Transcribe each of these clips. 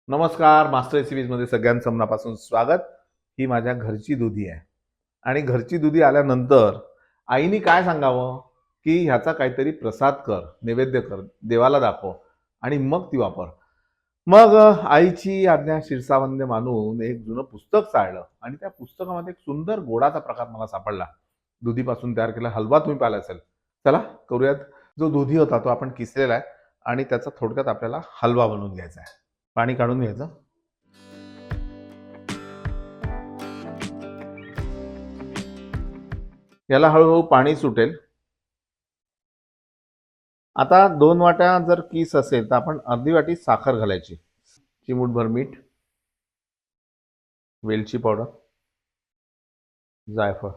नमस्कार, मास्टर रेसिपीजमध्ये सगळ्यांचं मनापासून स्वागत. ही माझ्या घरची दुधी आहे आणि घरची दुधी आल्यानंतर आईने काय सांगावं, की ह्याचा काहीतरी प्रसाद कर, नैवेद्य कर, देवाला दाखव आणि मग ती वापर. मग आईची आज्ञा शिरसावंद्य मानून एक जुनं पुस्तक चाळलं आणि त्या पुस्तकामध्ये एक सुंदर गोडाचा प्रकार मला सापडला. दुधीपासून तयार केलेला हलवा तुम्ही पाहिला असेल. चला करूयात. जो दुधी होता तो आपण किसलेला आहे आणि त्याचा थोडक्यात आपल्याला हलवा बनवून घ्यायचा आहे. पाणी काढून घ्यायचं. याला हळूहळू पाणी सुटेल. आता 2 वाट्या जर किस असेल तर आपण अर्धी वाटी साखर घालायची, चिमूटभर मीठ, वेलची पावडर, जायफळ.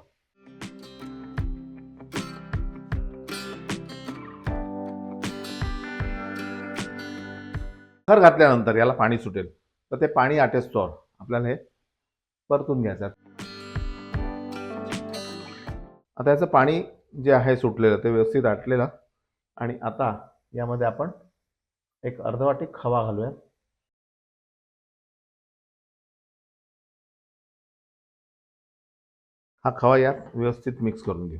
साखर घातल्यानंतर याला पाणी सुटेल, तर ते पाणी आटेस्तोवर आपल्याला हे परतून घ्यायचं. आता याचं पाणी जे आहे सुटलेलं ते व्यवस्थित आटलेलं. आणि आता यामध्ये आपण एक अर्ध वाटी खवा घालूया. हा खवा यात व्यवस्थित मिक्स करून घेऊ.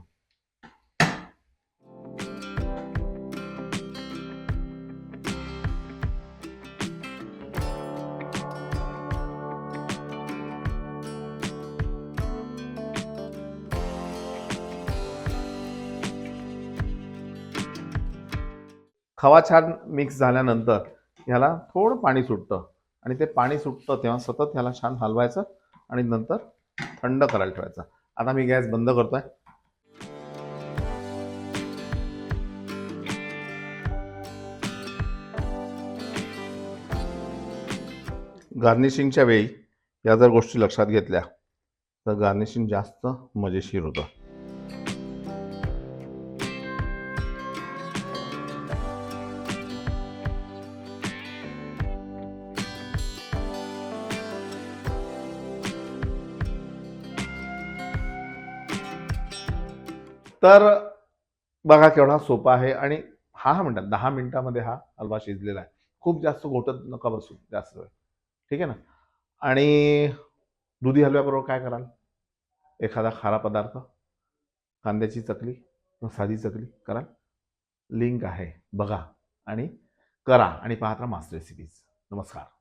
खवा छान मिक्स झाल्यानंतर ह्याला थोडं पाणी सुटतं आणि ते पाणी सुटतं तेव्हा सतत ह्याला छान हलवायचं आणि नंतर थंड करायला ठेवायचं. आता मी गॅस बंद करतोय. गार्निशिंगच्या वेळी या जर गोष्टी लक्षात घेतल्या तर गार्निशिंग जास्त मजेशीर होतं. तर बघा केवढा सोपा आहे आणि 10 मिनिटात 10 मिनिटामध्ये हा हलवा शिजलेला आहे. खूप जास्त घोटत नका बसू जास्त वेळ. ठीक आहे ना. आणि दुधी हलव्याबरोबर काय कराल? एखादा खारा पदार्थ, कांद्याची चकली किंवा साधी चकली कराल. लिंक आहे बघा आणि करा आणि पाहत राहा मास्टर रेसिपीज. नमस्कार.